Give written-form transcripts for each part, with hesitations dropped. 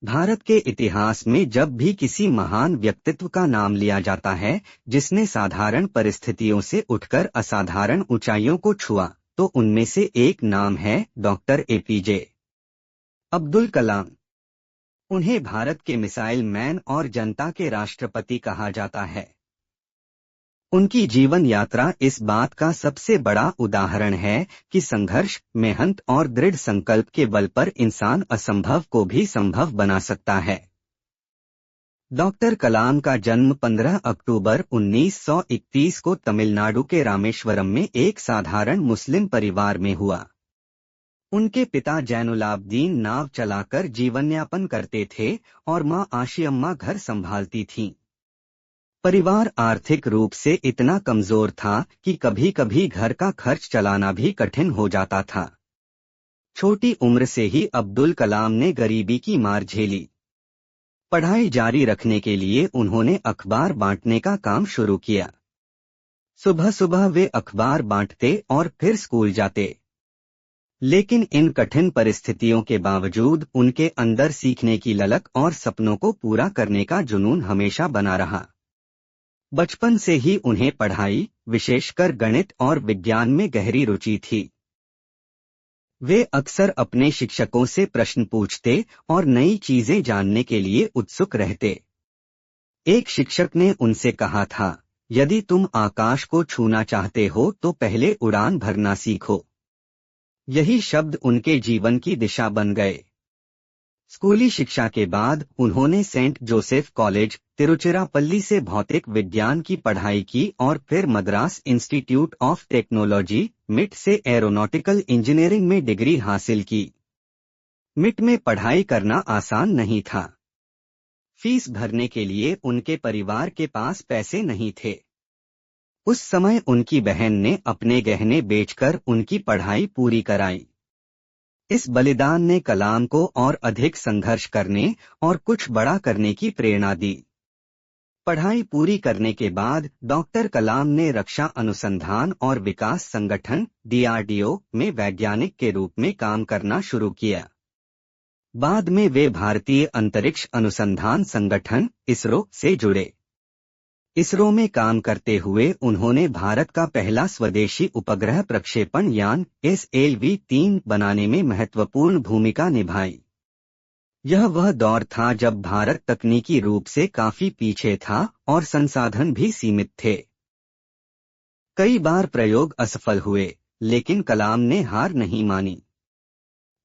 भारत के इतिहास में जब भी किसी महान व्यक्तित्व का नाम लिया जाता है जिसने साधारण परिस्थितियों से उठकर असाधारण ऊंचाइयों को छुआ, तो उनमें से एक नाम है डॉक्टर एपीजे अब्दुल कलाम। उन्हें भारत के मिसाइल मैन और जनता के राष्ट्रपति कहा जाता है। उनकी जीवन यात्रा इस बात का सबसे बड़ा उदाहरण है कि संघर्ष, मेहनत और दृढ़ संकल्प के बल पर इंसान असंभव को भी संभव बना सकता है। डॉक्टर कलाम का जन्म 15 अक्टूबर 1931 को तमिलनाडु के रामेश्वरम में एक साधारण मुस्लिम परिवार में हुआ। उनके पिता जैनुलाब्दीन नाव चलाकर जीवनयापन करते थे और मां आशियम्मा घर संभालती थीं। परिवार आर्थिक रूप से इतना कमजोर था कि कभी कभी घर का खर्च चलाना भी कठिन हो जाता था। छोटी उम्र से ही अब्दुल कलाम ने गरीबी की मार झेली। पढ़ाई जारी रखने के लिए उन्होंने अखबार बांटने का काम शुरू किया। सुबह सुबह वे अखबार बांटते और फिर स्कूल जाते। लेकिन इन कठिन परिस्थितियों के बावजूद उनके अंदर सीखने की ललक और सपनों को पूरा करने का जुनून हमेशा बना रहा। बचपन से ही उन्हें पढ़ाई, विशेषकर गणित और विज्ञान में गहरी रुचि थी। वे अक्सर अपने शिक्षकों से प्रश्न पूछते और नई चीजें जानने के लिए उत्सुक रहते। एक शिक्षक ने उनसे कहा था, यदि तुम आकाश को छूना चाहते हो तो पहले उड़ान भरना सीखो। यही शब्द उनके जीवन की दिशा बन गए। स्कूली शिक्षा के बाद उन्होंने सेंट जोसेफ कॉलेज, तिरुचिरापल्ली से भौतिक विज्ञान की पढ़ाई की और फिर मद्रास इंस्टीट्यूट ऑफ टेक्नोलॉजी, मिट से एरोनॉटिकल इंजीनियरिंग में डिग्री हासिल की। मिट में पढ़ाई करना आसान नहीं था। फीस भरने के लिए उनके परिवार के पास पैसे नहीं थे। उस समय उनकी बहन ने अपने गहने बेचकर उनकी पढ़ाई पूरी कराई। इस बलिदान ने कलाम को और अधिक संघर्ष करने और कुछ बड़ा करने की प्रेरणा दी। पढ़ाई पूरी करने के बाद डॉक्टर कलाम ने रक्षा अनुसंधान और विकास संगठन DRDO में वैज्ञानिक के रूप में काम करना शुरू किया। बाद में वे भारतीय अंतरिक्ष अनुसंधान संगठन ISRO से जुड़े। इसरो में काम करते हुए उन्होंने भारत का पहला स्वदेशी उपग्रह प्रक्षेपण यान SLV-3 बनाने में महत्वपूर्ण भूमिका निभाई। यह वह दौर था जब भारत तकनीकी रूप से काफी पीछे था और संसाधन भी सीमित थे। कई बार प्रयोग असफल हुए, लेकिन कलाम ने हार नहीं मानी।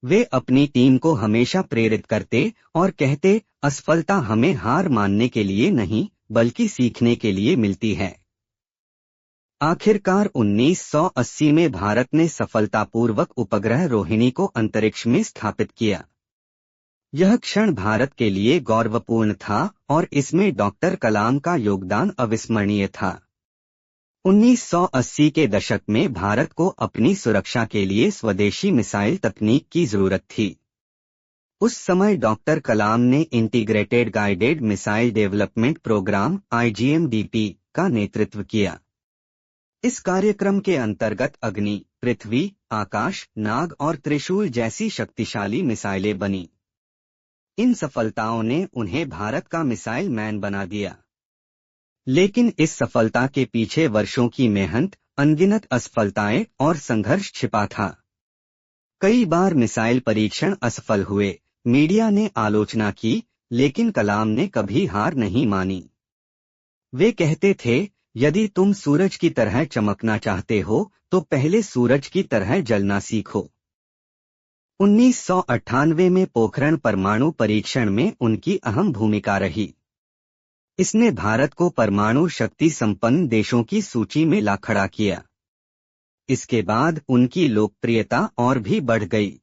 वे अपनी टीम को हमेशा प्रेरित करते और कहते, असफलता हमें हार मानने के लिए नहीं बल्कि सीखने के लिए मिलती है। आखिरकार 1980 में भारत ने सफलतापूर्वक उपग्रह रोहिणी को अंतरिक्ष में स्थापित किया। यह क्षण भारत के लिए गौरवपूर्ण था और इसमें डॉक्टर कलाम का योगदान अविस्मरणीय था। 1980 के दशक में भारत को अपनी सुरक्षा के लिए स्वदेशी मिसाइल तकनीक की जरूरत थी। उस समय डॉक्टर कलाम ने integrated guided missile development programme IGMDP का नेतृत्व किया। इस कार्यक्रम के अंतर्गत अग्नि, पृथ्वी, आकाश, नाग और त्रिशूल जैसी शक्तिशाली मिसाइलें बनी। इन सफलताओं ने उन्हें भारत का मिसाइल मैन बना दिया। लेकिन इस सफलता के पीछे वर्षों की मेहनत, अनगिनत असफलताएं और संघर्ष छिपा था। कई बार मिसाइल परीक्षण असफल हुए, मीडिया ने आलोचना की, लेकिन कलाम ने कभी हार नहीं मानी। वे कहते थे, यदि तुम सूरज की तरह चमकना चाहते हो तो पहले सूरज की तरह जलना सीखो। 1998 में पोखरण परमाणु परीक्षण में उनकी अहम भूमिका रही। इसने भारत को परमाणु शक्ति संपन्न देशों की सूची में ला खड़ा किया। इसके बाद उनकी लोकप्रियता और भी बढ़ गई।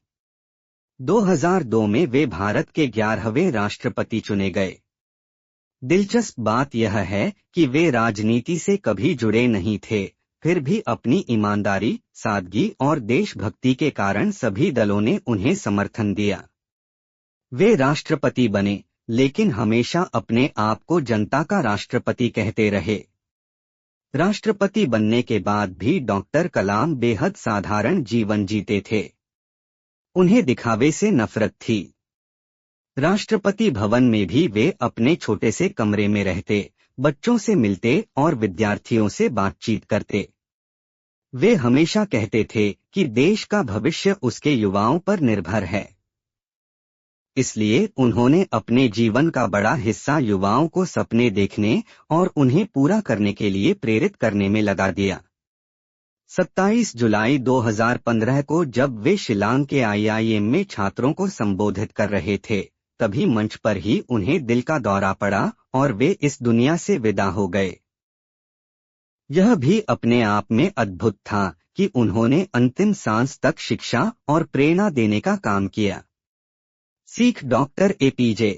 2002 में वे भारत के 11वें राष्ट्रपति चुने गए। दिलचस्प बात यह है कि वे राजनीति से कभी जुड़े नहीं थे, फिर भी अपनी ईमानदारी, सादगी और देशभक्ति के कारण सभी दलों ने उन्हें समर्थन दिया। वे राष्ट्रपति बने, लेकिन हमेशा अपने आप को जनता का राष्ट्रपति कहते रहे। राष्ट्रपति बनने के बाद भी डॉक्टर कलाम बेहद साधारण जीवन जीते थे। उन्हें दिखावे से नफरत थी। राष्ट्रपति भवन में भी वे अपने छोटे से कमरे में रहते, बच्चों से मिलते और विद्यार्थियों से बातचीत करते। वे हमेशा कहते थे कि देश का भविष्य उसके युवाओं पर निर्भर है। इसलिए उन्होंने अपने जीवन का बड़ा हिस्सा युवाओं को सपने देखने और उन्हें पूरा करने के लिए प्रेरित करने में लगा दिया। 27 जुलाई 2015 को जब वे शिलांग के IIM में छात्रों को संबोधित कर रहे थे, तभी मंच पर ही उन्हें दिल का दौरा पड़ा और वे इस दुनिया से विदा हो गए। यह भी अपने आप में अद्भुत था कि उन्होंने अंतिम सांस तक शिक्षा और प्रेरणा देने का काम किया। सीख डॉक्टर APJ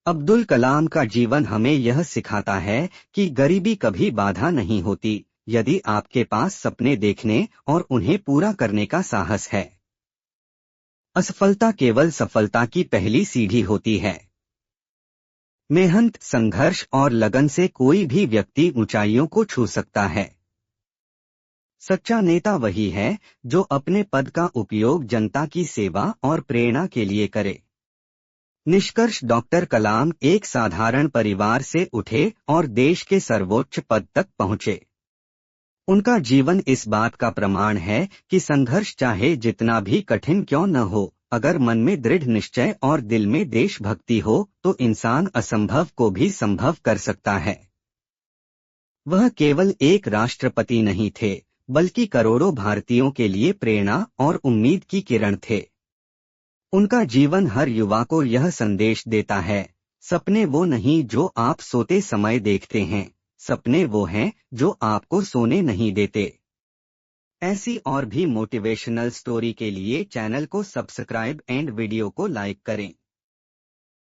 अब्दुल कलाम का जीवन हमें यह सिखाता है कि गरीबी कभी बाधा नहीं होती, यदि आपके पास सपने देखने और उन्हें पूरा करने का साहस है। असफलता केवल सफलता की पहली सीढ़ी होती है। मेहनत, संघर्ष और लगन से कोई भी व्यक्ति ऊंचाइयों को छू सकता है। सच्चा नेता वही है जो अपने पद का उपयोग जनता की सेवा और प्रेरणा के लिए करे। निष्कर्ष, डॉक्टर कलाम एक साधारण परिवार से उठे और देश के सर्वोच्च पद तक पहुंचे। उनका जीवन इस बात का प्रमाण है कि संघर्ष चाहे जितना भी कठिन क्यों न हो, अगर मन में दृढ़ निश्चय और दिल में देशभक्ति हो तो इंसान असंभव को भी संभव कर सकता है। वह केवल एक राष्ट्रपति नहीं थे, बल्कि करोड़ों भारतीयों के लिए प्रेरणा और उम्मीद की किरण थे। उनका जीवन हर युवा को यह संदेश देता है, सपने वो नहीं जो आप सोते समय देखते हैं, सपने वो हैं जो आपको सोने नहीं देते। ऐसी और भी मोटिवेशनल स्टोरी के लिए चैनल को सब्सक्राइब एंड वीडियो को लाइक करें।